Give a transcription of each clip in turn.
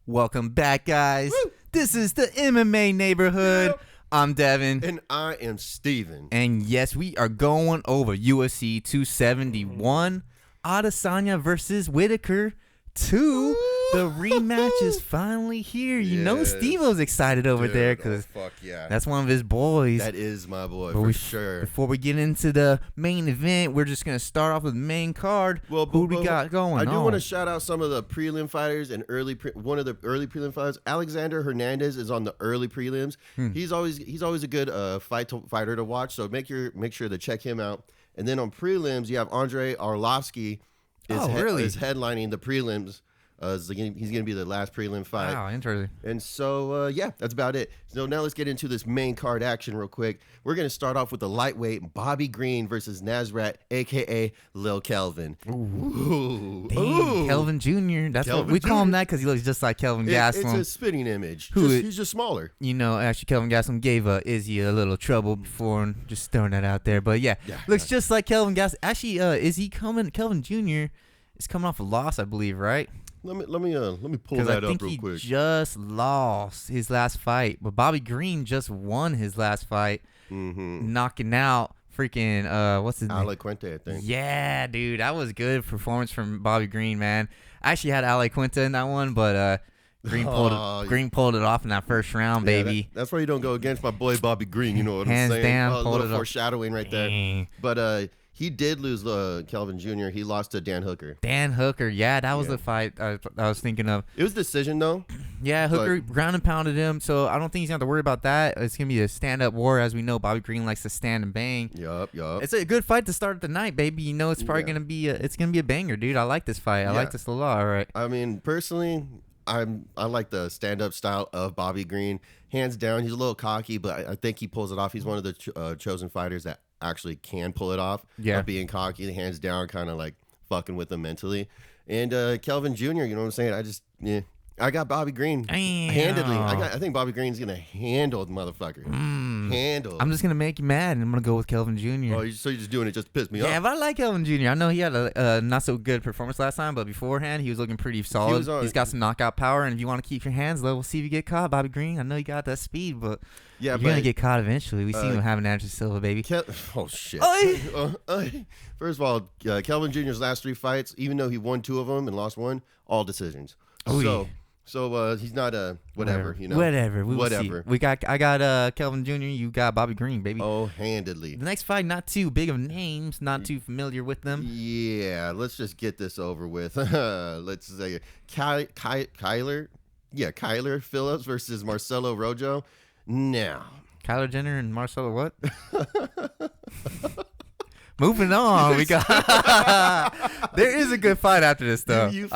Welcome back, guys. Woo! This is the MMA neighborhood. Yep. I'm Devin. And I am Steven. And yes, we are going over UFC 271. Adesanya versus Whittaker 2. The rematch is finally here. You know Yes. Steve-O's excited over there because fuck yeah. that's one of his boys. That is my boy, But for sure. Before we get into the main event, we're just going to start off with the main card. Who do we got going I do on? want to shout out some of the prelim fighters and one of the early prelim fighters. Alexander Hernandez is on the early prelims. He's always a good fighter to watch. So make sure to check him out. And then on prelims, you have Andre Arlovsky is headlining the prelims. He's going to be the last prelim fight. Wow, interesting. And so, that's about it. So now let's get into this main card action real quick. We're going to start off with the lightweight Bobby Green versus Nasrat, a.k.a. Lil Kelvin. Ooh. Dang, Kelvin Jr. That's Kelvin what we call him that because he looks just like Kelvin Gastelum. It's a spitting image. He's just smaller. You know, actually, Kelvin Gastelum gave Izzy a little trouble before, and just throwing that out there. But looks just like Kelvin Gastelum. Actually, is he coming? Kelvin Jr. is coming off a loss, I believe, right? Let me pull that up real quick. He just lost his last fight, but Bobby Green just won his last fight, knocking out freaking what's his name? Ale Quinte, I think. Yeah, dude, that was good performance from Bobby Green, man. I actually had Ale Quinte in that one, but Green pulled it off in that first round, baby. That's why you don't go against my boy Bobby Green. You know what I'm saying? Hands down, a pulled little it foreshadowing right there. But he did lose Kelvin Jr. He lost to Dan Hooker. Dan Hooker, yeah, that was the fight I was thinking of. It was a decision, though. Yeah, Hooker ground and pounded him, so I don't think he's going to have to worry about that. It's going to be a stand-up war. As we know, Bobby Green likes to stand and bang. Yup. It's a good fight to start the night, baby. You know it's probably going to be a banger, dude. I like this fight. I like this a lot, all right. I mean, personally, I like the stand-up style of Bobby Green. Hands down, he's a little cocky, but I think he pulls it off. He's one of the chosen fighters that actually can pull it off. Yeah. Being cocky, hands down, kind of like fucking with him mentally. And Kelvin Jr., you know what I'm saying? I got Bobby Green handedly. I think Bobby Green's gonna handle the motherfucker. Handle. I'm just gonna make you mad, and I'm gonna go with Kelvin Jr. Oh, so you're just doing it just to piss me off? Yeah, but I like Kelvin Jr. I know he had a not so good performance last time, but beforehand he was looking pretty solid. He's got some knockout power, and if you want to keep your hands low, we'll see if you get caught, Bobby Green. I know you got that speed, but you're gonna get caught eventually. We see him having Anderson Silva, baby. Oh shit! First of all, Kelvin Jr.'s last 3 fights, even though he won 2 of them and lost 1, all decisions. So he's not a whatever, you know. Whatever. Whatever. I got Kelvin Jr. You got Bobby Green, baby. Oh, handedly. The next fight, not too big of names, not too familiar with them. Yeah, let's just get this over with. Let's say Kyler Phillips versus Marcelo Rojo. Now, Kyler Jenner and Marcelo what? Moving on, we got. There is a good fight after this, though. You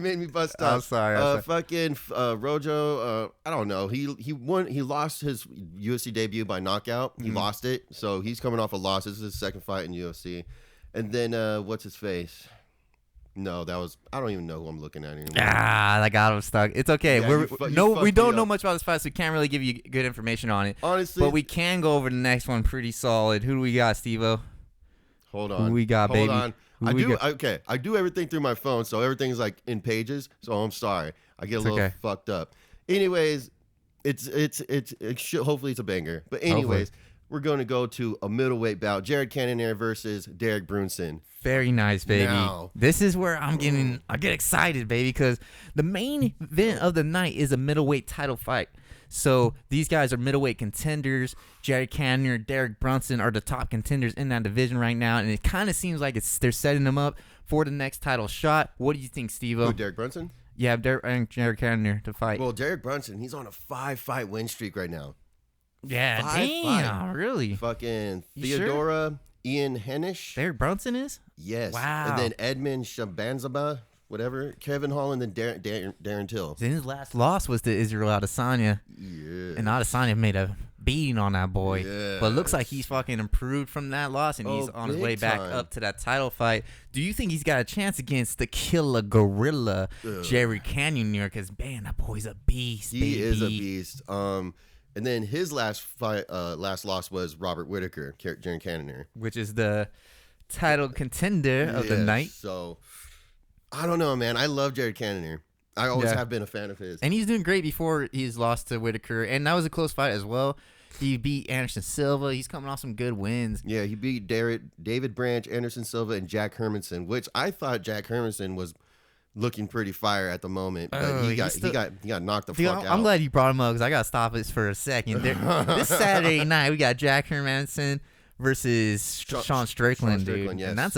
made me bust up. I'm sorry. Fucking Rojo. I don't know. He won. He lost his UFC debut by knockout. He lost it, so he's coming off a loss. This is his second fight in UFC. And then what's his face? No, I don't even know who I'm looking at anymore. I got him stuck. It's okay. Yeah, we don't know much about this fight, so we can't really give you good information on it. Honestly, but we can go over the next one pretty solid. Who do we got, Steve-O? Hold on. Who we got, baby? Hold on. I do everything through my phone, so everything's like in pages. So I'm sorry. I get a little fucked up. Anyways, hopefully it's a banger. But anyways, we're going to go to a middleweight bout. Jared Cannonier versus Derek Brunson. Very nice, baby. Now, this is where I get excited, baby, because the main event of the night is a middleweight title fight. So these guys are middleweight contenders. Jared Cannonier, Derek Brunson are the top contenders in that division right now, and it kind of seems like they're setting them up for the next title shot. What do you think, Steve-O? Who, Derek Brunson? Yeah, Jared Cannonier to fight. Well, Derek Brunson, he's on a 5-fight win streak right now. Yeah, damn, really? Fucking Theodora. Sure? Ian Hennish. Derek Brunson is? Yes. Wow. And then Edmund Shabanzaba, whatever. Kevin Hall, and then Darren Till. Then his last loss was to Israel Adesanya. Yeah. And Adesanya made a beating on that boy. Yes. But it looks like he's fucking improved from that loss, and he's on his way back up to that title fight. Do you think he's got a chance against the killer gorilla, Jared Cannonier? Because, man, that boy's a beast, He is a beast. And then his last loss was Robert Whittaker, Jared Cannonier, which is the title contender of the night. So I don't know, man. I love Jared Cannonier. I always Yeah. have been a fan of his. And he's doing great before he's lost to Whittaker. And that was a close fight as well. He beat Anderson Silva. He's coming off some good wins. Yeah, he beat David Branch, Anderson Silva, and Jack Hermanson, which I thought Jack Hermanson was looking pretty fire at the moment, but he got knocked the fuck out. I'm glad you brought him up because I got to stop this for a second. This Saturday night, we got Jack Hermanson versus Sean Strickland, dude. Yes. And that's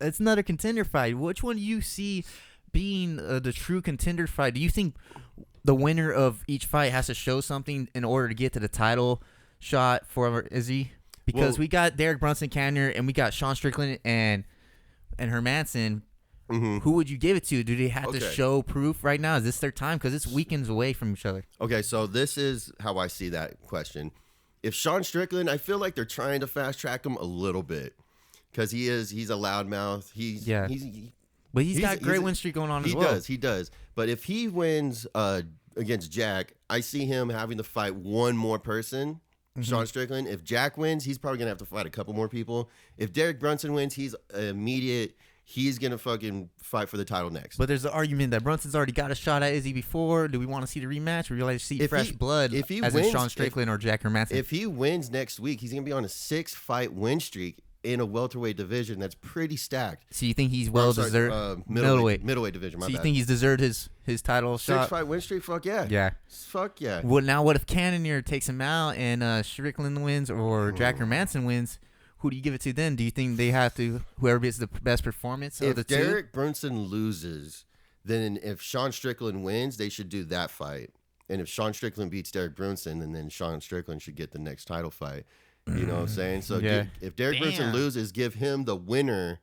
another contender fight. Which one do you see being the true contender fight? Do you think the winner of each fight has to show something in order to get to the title shot for Izzy? Because we got Derek Brunson Canner and we got Sean Strickland and Hermanson. Mm-hmm. Who would you give it to? Do they have to show proof right now? Is this their time? Because it's weekends away from each other. Okay, so this is how I see that question. If Sean Strickland, I feel like they're trying to fast track him a little bit because he's a loudmouth. But he's got a great win streak going on as well. He does. But if he wins against Jack, I see him having to fight one more person, Sean Strickland. If Jack wins, he's probably going to have to fight a couple more people. If Derek Brunson wins, he's immediate. He's going to fucking fight for the title next. But there's the argument that Brunson's already got a shot at Izzy before. Do we want to see the rematch? Or do you like to see fresh blood as in Sean Strickland or Jack Hermanson? If he wins next week, he's going to be on a 6-fight win streak in a welterweight division that's pretty stacked. So you think he's well-deserved? Middleweight division, my bad. So you think he's deserved his title shot? 6-fight win streak? Fuck yeah. Yeah. Fuck yeah. Well, now what if Cannonier takes him out and Strickland wins or Jack Hermanson wins? Who do you give it to then? Do you think they have to, whoever gets the best performance of the two? If Derek Brunson loses, then if Sean Strickland wins, they should do that fight. And if Sean Strickland beats Derek Brunson, then Sean Strickland should get the next title fight. You know what I'm saying? So if Derek Brunson loses, give him the winner.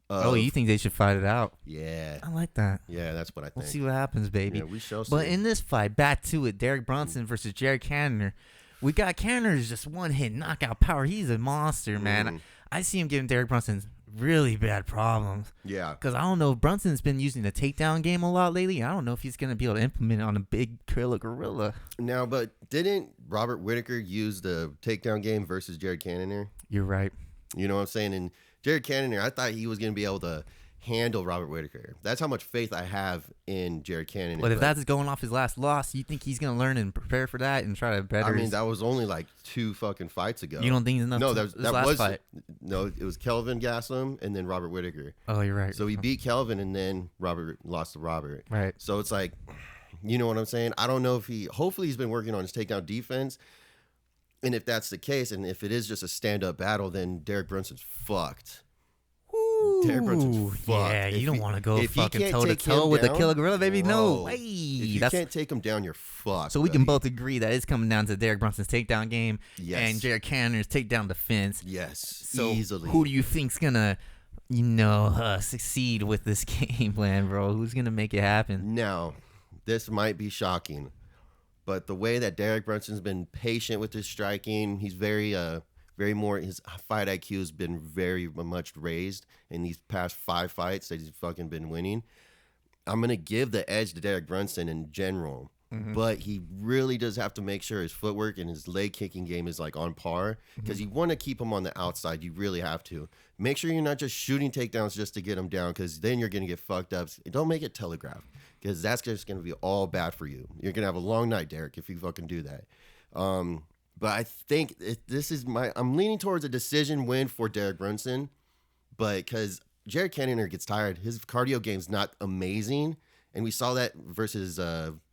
You think they should fight it out? Yeah. I like that. Yeah, that's what I think. We'll see what happens, baby. Yeah, we shall see. But in this fight, back to it, Derek Brunson versus Jared Cannonier. We got Cannonier's just one-hit knockout power. He's a monster, man. I see him giving Derek Brunson really bad problems. Yeah. Because I don't know, Brunson's been using the takedown game a lot lately. I don't know if he's going to be able to implement it on a big killer gorilla. Now, but didn't Robert Whittaker use the takedown game versus Jared Cannonier? You're right. You know what I'm saying? And Jared Cannonier, I thought he was going to be able to handle Robert Whittaker. That's how much faith I have in Jared Cannonier. But if that's going off his last loss, you think he's going to learn and prepare for that and try to better? I mean, that was only like 2 fucking fights ago. You don't think it's enough? No, that last was fight. No, it was Kelvin Gaslam and then Robert Whittaker. Oh, you're right. So he beat Kelvin and then Robert lost to Robert. Right. So it's like, you know what I'm saying? I don't know if hopefully he's been working on his takedown defense. And if that's the case, and if it is just a stand-up battle, then Derek Brunson's fucked. Derek Brunson's fucked. Yeah, you don't want to go fucking toe-to-toe with a killer gorilla, baby. No way. If you can't take him down, you're fucked. So we can both agree that it's coming down to Derek Brunson's takedown game and Jared Cannonier's takedown defense. Yes, so easily. Who do you think's gonna, succeed with this game plan, bro? Who's gonna make it happen? Now, this might be shocking, but the way that Derek Brunson's been patient with his striking, he's very more, his fight IQ has been very much raised in these past 5 fights that he's fucking been winning. I'm going to give the edge to Derek Brunson in general, but he really does have to make sure his footwork and his leg kicking game is like on par because you want to keep him on the outside. You really have to. Make sure you're not just shooting takedowns just to get him down because then you're going to get fucked up. Don't make it telegraphed because that's just going to be all bad for you. You're going to have a long night, Derek, if you fucking do that. But I think I'm leaning towards a decision win for Derek Brunson, but because Jared Cannonier gets tired, his cardio game's not amazing, and we saw that versus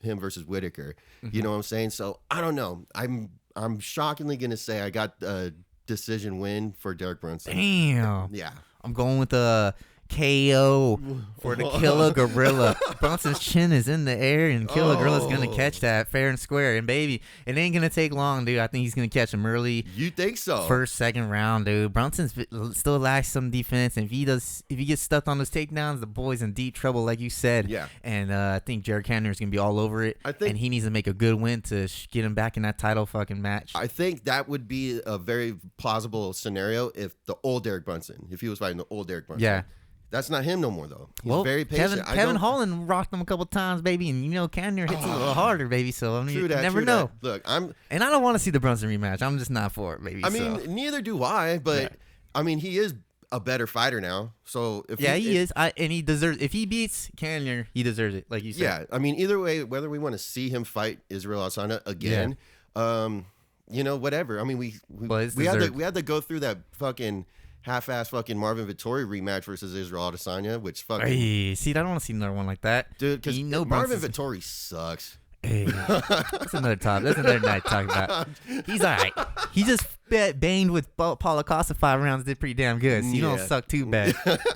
him versus Whittaker. You know what I'm saying? So I don't know. I'm shockingly gonna say I got a decision win for Derek Brunson. Damn. Yeah. I'm going with the KO for the Killer Gorilla. Brunson's chin is in the air, and Killer Gorilla's going to catch that fair and square. And, baby, it ain't going to take long, dude. I think he's going to catch him early. You think so? First, second round, dude. Brunson's still lacks some defense. And if he gets stuck on those takedowns, the boy's in deep trouble, like you said. Yeah. And I think Jared Cannonier's going to be all over it. And he needs to make a good win to get him back in that title fucking match. I think that would be a very plausible scenario if the old Derek Brunson, if he was fighting the old Derek Brunson. Yeah. That's not him no more, though. He's very patient. Kevin Holland rocked him a couple times, baby, and Cannonier hits a little harder, baby. So you never know. Look, I don't want to see the Brunson rematch. I'm just not for it, baby. I mean, neither do I. But I mean, he is a better fighter now. So if he is. And he deserves. If he beats Cannonier, he deserves it. Like you said. Yeah, I mean, either way, whether we want to see him fight Israel Adesanya again, whatever. I mean, we had to go through that fucking half-ass fucking Marvin Vittori rematch versus Israel Adesanya, which fucking see, I don't want to see another one like that, dude. Because Marvin Vittori sucks. Hey, that's another topic. That's another night to talk about. He's all right. He just banged with Paulo Costa 5 rounds. Did pretty damn good. So you don't suck too bad.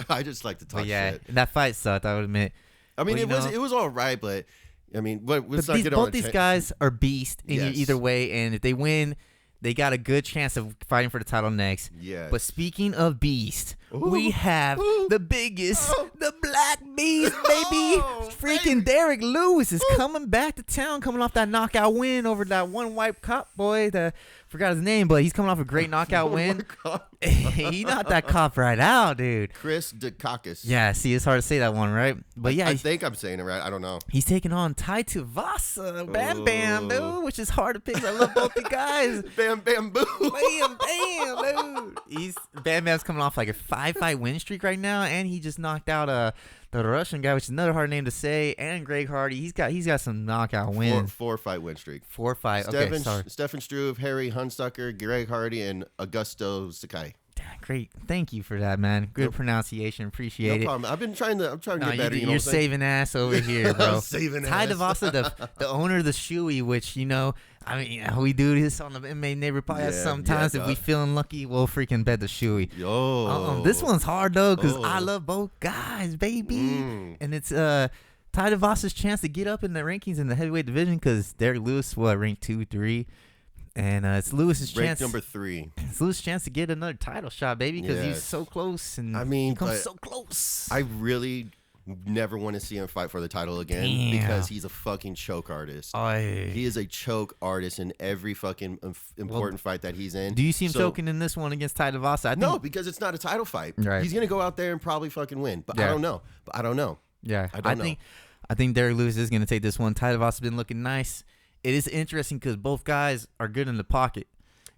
I just like to talk shit. That fight sucked, I would admit. I mean, it was all right, but I mean, both these guys are beasts either way, and if they win, they got a good chance of fighting for the title next. Yes. But speaking of beast, we have the biggest, the Black Beast, baby. Freaking Derek Lewis is coming back to town, coming off that knockout win over that one white cop boy. Forgot his name, but he's coming off a great knockout win. He knocked that cop right out, dude. Chris Dukakis. Yeah, see, it's hard to say that one, right? But yeah, I think I'm saying it right. I don't know. He's taking on Tai Tuivasa, Bam Bam, dude, which is hard to pick. I love both the guys. Bam Bam Boo. Bam Bam, dude. Bam Bam's coming off like a 5-fight win streak right now, and he just knocked out the Russian guy, which is another hard name to say, and Greg Hardy. He's got some knockout wins. 4-fight win streak. 4-5. Okay, sorry. Stefan Struve, Harry Hunsucker, Greg Hardy, and Augusto Sakai. Great, thank you for that, man. Good pronunciation, appreciate it. No problem. I'm trying to get better. You're saving ass over here, bro. Saving ass. Tai Tuivasa, the owner of the Shoey, which I mean, we do this on the MMA Neighbor podcast sometimes. If we feeling lucky, we'll freaking bet the Shoey. Yo, this one's hard though, because I love both guys, baby, and it's Tai Tuivasa's chance to get up in the rankings in the heavyweight division, because Derek Lewis ranked 2, 3. And it's Lewis's chance. Number 3. It's Lewis's chance to get another title shot, baby, because he's so close. And he comes so close. I really never want to see him fight for the title again because he's a fucking choke artist. He is a choke artist in every fucking important fight that he's in. Do you see him choking in this one against Tai Tuivasa? No, because it's not a title fight. Right. He's gonna go out there and probably fucking win. But I don't know. Yeah, I think Derek Lewis is gonna take this one. Tai Tuivasa's been looking nice. It is interesting because both guys are good in the pocket,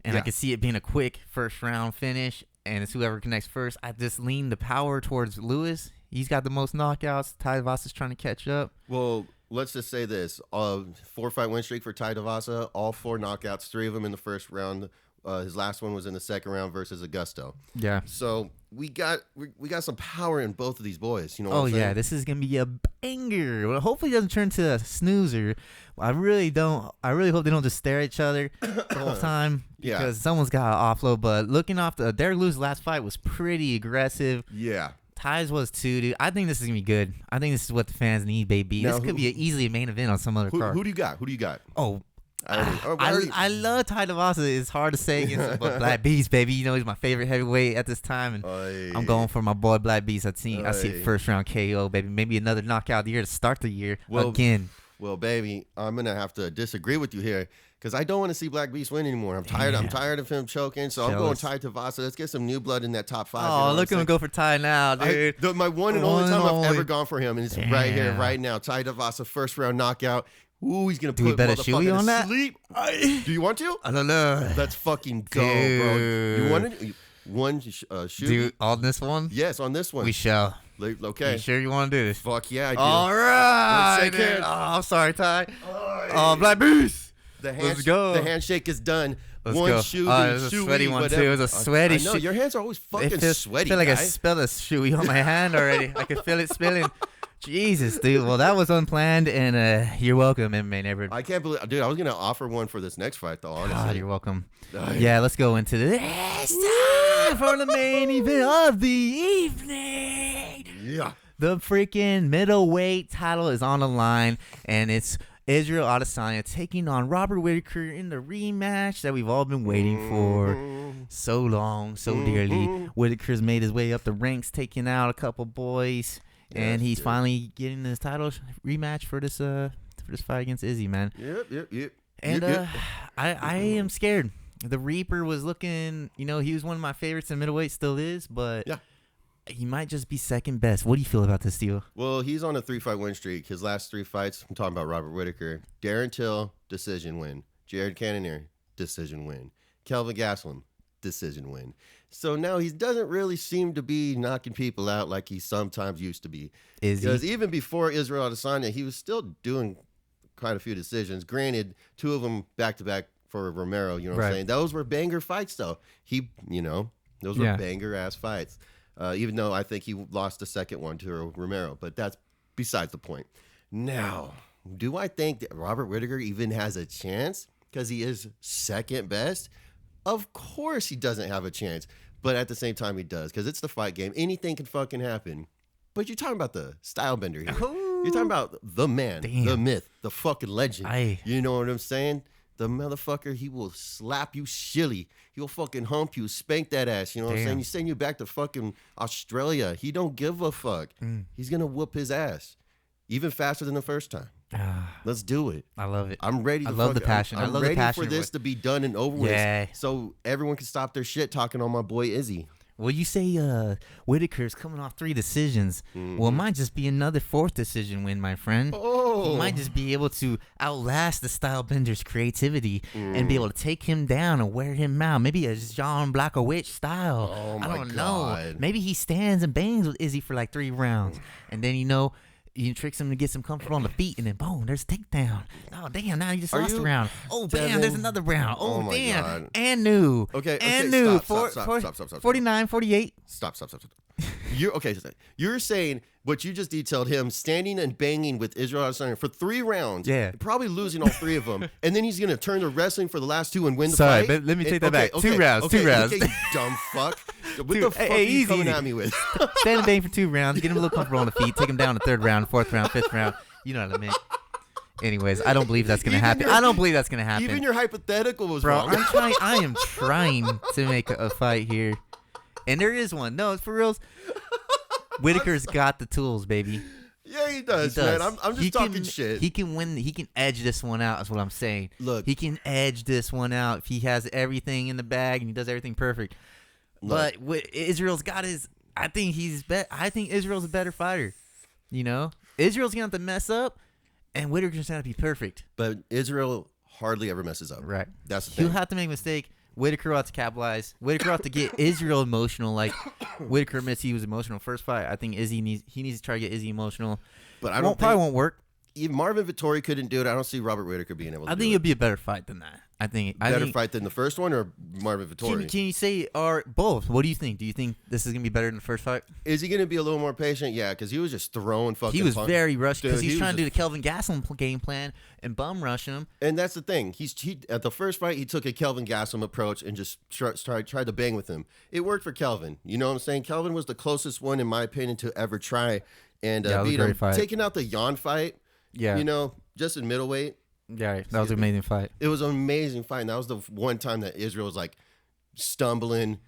and I can see it being a quick first round finish, and it's whoever connects first. I just lean the power towards Lewis. He's got the most knockouts. Tai Tuivasa's trying to catch up. Well, let's just say this: 4-fight win streak for Tai Tuivasa, all 4 knockouts, 3 of them in the first round. His last one was in the second round versus Augusto. Yeah. So we got some power in both of these boys. You know. This is gonna be a banger. Well, hopefully it doesn't turn to a snoozer. I really hope they don't just stare at each other the whole time. Because someone's got to offload. But looking off Derek Lewis' last fight was pretty aggressive. Yeah. Ty's was too, dude. I think this is gonna be good. I think this is what the fans need, baby. Now, this could be easily a main event on some other card. Who do you got? Oh. I love Tai Tuivasa. It's hard to say against him, but Black Beast, baby. He's my favorite heavyweight at this time, and I'm going for my boy Black Beast. I see first round KO, baby. Maybe another knockout year to start the year again. Well, baby, I'm gonna have to disagree with you here because I don't want to see Black Beast win anymore. I'm tired. I'm tired of him choking, so I'm going Tai Tuivasa. Let's get some new blood in that top 5. Oh, look at him go for Tai now, dude. My one and only time I've ever gone for him, and it's right here, right now. Tai Tuivasa, first round knockout. Ooh, he's gonna put motherfucker on that? Sleep. Do you want to? I don't know. Let's fucking go, bro. You want it? One shoot? Dude, on this one? Yes, on this one. We shall. Okay. You sure you want to do this? Fuck yeah, I do. All right. Oh, I'm sorry, Ty. Black Beast. Let's go. The handshake is done. Let's go. Shoe. It was a sweaty one, too. It was a sweaty I know. Your hands are always fucking sweaty, I feel like I spilled a shoey on my hand already. I can feel it spilling. Jesus, dude. Well, that was unplanned, and you're welcome, MMA Neighbor. I can't believe, dude. I was gonna offer one for this next fight, though. Honestly, God, you're welcome. Yeah, let's go into this time for the main event of the evening. Yeah, the freaking middleweight title is on the line, and it's Israel Adesanya taking on Robert Whittaker in the rematch that we've all been waiting for so long, so dearly. Whittaker's made his way up the ranks, taking out a couple boys. And he's finally getting his title rematch for this fight against Izzy, man. Yep. And I am scared. The Reaper was looking, he was one of my favorites in middleweight, still is, but he might just be second best. What do you feel about this deal? Well, he's on a 3-fight win streak. His last 3 fights, I'm talking about Robert Whittaker. Darren Till, decision win. Jared Cannonier, decision win. Kelvin Gastelum, decision win. So now he doesn't really seem to be knocking people out like he sometimes used to be. Because even before Israel Adesanya, he was still doing quite a few decisions. Granted, 2 of them back-to-back for Romero, you know what I'm saying? Those were banger fights, though. Those were banger-ass fights. Even though I think he lost the second one to Romero. But that's besides the point. Now, do I think that Robert Whittaker even has a chance because he is second best? Of course he doesn't have a chance. But at the same time, he does because it's the fight game. Anything can fucking happen. But you're talking about the style bender here. You're talking about the man, the myth, the fucking legend. You know what I'm saying? The motherfucker, he will slap you silly. He'll fucking hump you, spank that ass. You know what I'm saying? He's sending you back to fucking Australia. He don't give a fuck. He's going to whoop his ass. Even faster than the first time. Let's do it. I love it. I'm ready. I love the passion. I'm ready for this to be done and over with. So everyone can stop their shit talking on my boy Izzy. Well, you say Whittaker's coming off 3 decisions. Well, it might just be another 4th decision win, my friend. He might just be able to outlast the style bender's creativity and be able to take him down and wear him out. Maybe a John Blachowicz style. I don't know. Maybe he stands and bangs with Izzy for like 3 rounds. And then, you tricks him to get some comfort on the feet, and then boom, there's a takedown. Oh damn! Now he just lost a round. Oh damn! There's another round. Oh damn! God. And new. Okay. And new. Stop. 49, 48. Stop. You're saying what you just detailed him standing and banging with Israel Adesanya for 3 rounds. Yeah. Probably losing all 3 of them, and then he's gonna turn to wrestling for the last 2 and win the fight. fight. Let me take that back. 2 rounds. 2 rounds. Okay, you dumb fuck. What the fuck are you coming at me with? Stand and bang for 2 rounds. Get him a little comfortable on the feet. Take him down the 3rd round, 4th round, 5th round. You know what I mean? Anyways, I don't believe that's gonna happen. I don't believe that's gonna happen. Even your hypothetical was wrong. Bro, I am trying to make a fight here, and there is one. No, it's for reals. Whittaker's got the tools, baby. Yeah, he does, man. I'm just talking shit. He can win. He can edge this one out. Is what I'm saying. Look, he can edge this one out if he has everything in the bag and he does everything perfect. But Israel's got his. I think Israel's a better fighter. Israel's gonna have to mess up, and Whittaker's gonna have to be perfect. But Israel hardly ever messes up. Right. That's the thing. He'll have to make a mistake. Whittaker will have to capitalize. Whittaker will have to get Israel emotional. Like Whittaker admits he was emotional first fight. I think Izzy needs to try to get Izzy emotional. But probably won't work. Even Marvin Vettori couldn't do it. I don't see Robert Whittaker being able to do it. I think it'd be a better fight than that. Better fight than the first one or Marvin Vettori? Can you say both? What do you think? Do you think this is going to be better than the first fight? Is he going to be a little more patient? Yeah, because he was just throwing fucking He was very rushed because he's trying to do the Kelvin. Kelvin Gastelum game plan and bum rushing him. And that's the thing. He at the first fight, he took a Kelvin Gastelum approach and just tried to bang with him. It worked for Kelvin. You know what I'm saying? Kelvin was the closest one, in my opinion, to ever try and beat him. Fight. Taking out the Jan fight, just in middleweight. Yeah, that was an amazing fight. It was an amazing fight. And that was the one time that Israel was like stumbling,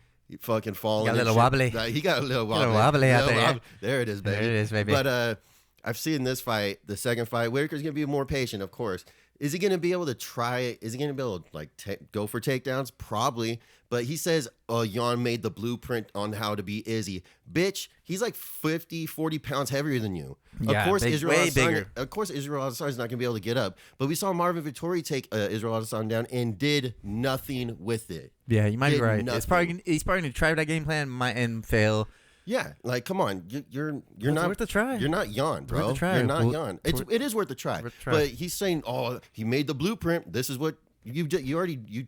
fucking falling. Got a little wobbly. He got a little wobbly. Out there. There it is, baby. There it is, baby. But I've seen this fight, the second fight. Whittaker's going to be more patient, of course. Is he going to be able to try it? Is he going to be able to go for takedowns? Probably. But he says Jan made the blueprint on how to be Izzy. Bitch, he's like 40 pounds heavier than you. Yeah, of course, way bigger. Of course, Israel Adesanya is not going to be able to get up. But we saw Marvin Vettori take Israel Adesanya down and did nothing with it. Yeah, you might be right. He's probably going to try that game plan and fail. Yeah, like come on, you're not worth a try. You're not Jan, bro. Worth a try. You're not Jan. It is worth a try. But he's saying, he made the blueprint. This is what you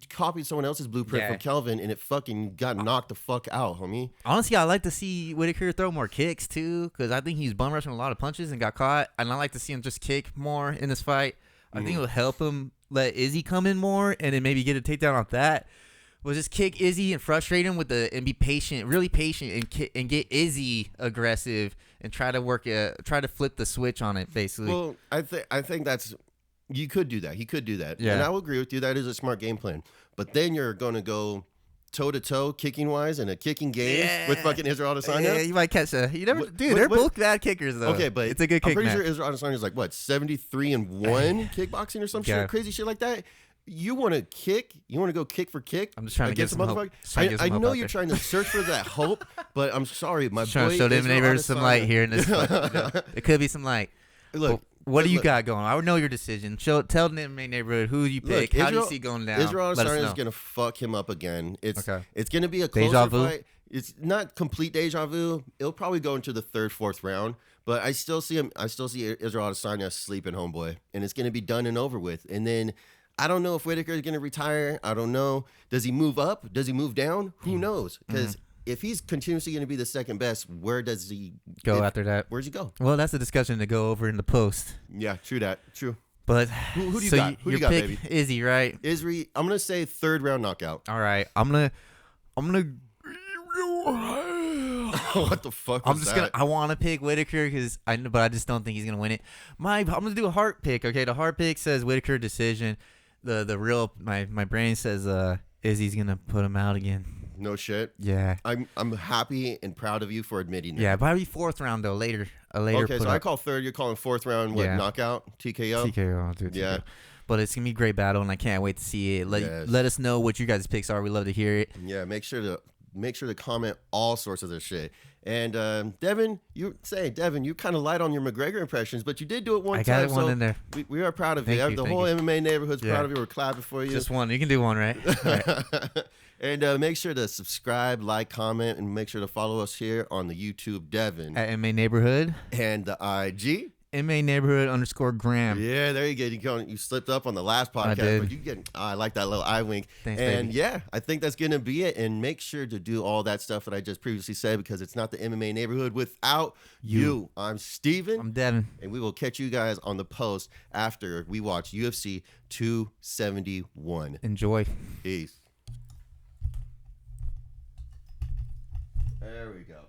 copied someone else's blueprint from Kelvin, and it fucking got knocked the fuck out, homie. Honestly, I like to see Whittaker throw more kicks too, because I think he's bum rushing a lot of punches and got caught. And I like to see him just kick more in this fight. I think it'll help him let Izzy come in more, and then maybe get a takedown off that. Well, just kick Izzy and frustrate him and be patient, really patient, and get Izzy aggressive and try to flip the switch on it, basically. Well, I think that's you could do that. He could do that, yeah. And I will agree with you. That is a smart game plan. But then you're going to go toe to toe, kicking wise, in a kicking game with fucking Israel Adesanya. Yeah, you might catch a. You never, they're both bad kickers though. Okay, but it's a good kick. I'm pretty sure Israel Adesanya is like what 73-1 kickboxing or some shit, crazy shit like that. You want to kick? You want to go kick for kick? I'm just trying to get some hope. I know you're trying to search for that hope, but I'm sorry, my boy. Trying to show them neighbors some light here in this. It could be some light. Look, what do you look, got going? I would know your decision. Tell the MMA neighborhood who you pick. How do you see going down? Israel Let us Adesanya is know. gonna fuck him up again. It's Okay. it's gonna be a Deja closer vu? fight. It's not complete deja vu. It'll probably go into the third, fourth round. But I still see him. I still see Israel Adesanya sleeping, homeboy, and it's gonna be done and over with. And then I don't know if Whittaker is gonna retire. I don't know. Does he move up? Does he move down? Who knows? Because if he's continuously going to be the second best, where does he Go after that. Where's he go? Well, that's a discussion to go over in the post. Yeah, true that. True. But Who do you so got? Who do you got, pick baby? Izzy, right? Izzy, I'm gonna say third round knockout. All right. I'm gonna. What the fuck? Was that? I want to pick Whittaker but I just don't think he's gonna win it. I'm gonna do a heart pick. Okay, the heart pick says Whittaker decision. The real my brain says Izzy's gonna put him out again. No shit. Yeah. I'm happy and proud of you for admitting that. Yeah, probably fourth round though. Later. Okay, so I call third. You're calling fourth round. What? Yeah. Knockout? TKO? TKO. I'll do it. Yeah. TKO. But it's gonna be a great battle, and I can't wait to see it. Yes. Let us know what you guys' picks are. We love to hear it. Yeah. Make sure to comment all sorts of this shit. And Devin, you kind of light on your McGregor impressions, but you did do it one time. I got one in there. We are proud of you. Thank you, The thank whole you. MMA neighborhood's Yeah. proud of you. We're clapping for you. Just one. You can do one, right? All right. And make sure to subscribe, like, comment, and make sure to follow us here on the YouTube, Devin, At MA Neighborhood. and the IG. MA Neighborhood _Graham. Yeah, there you go. You slipped up on the last podcast, did. but you get. I like that little eye wink. Thanks, and baby. yeah, I think that's gonna be it. And make sure to do all that stuff that I just previously said because it's not the MMA neighborhood without you. I'm Steven. I'm Devin. And we will catch you guys on the post after we watch UFC 271. Enjoy. Peace. There we go.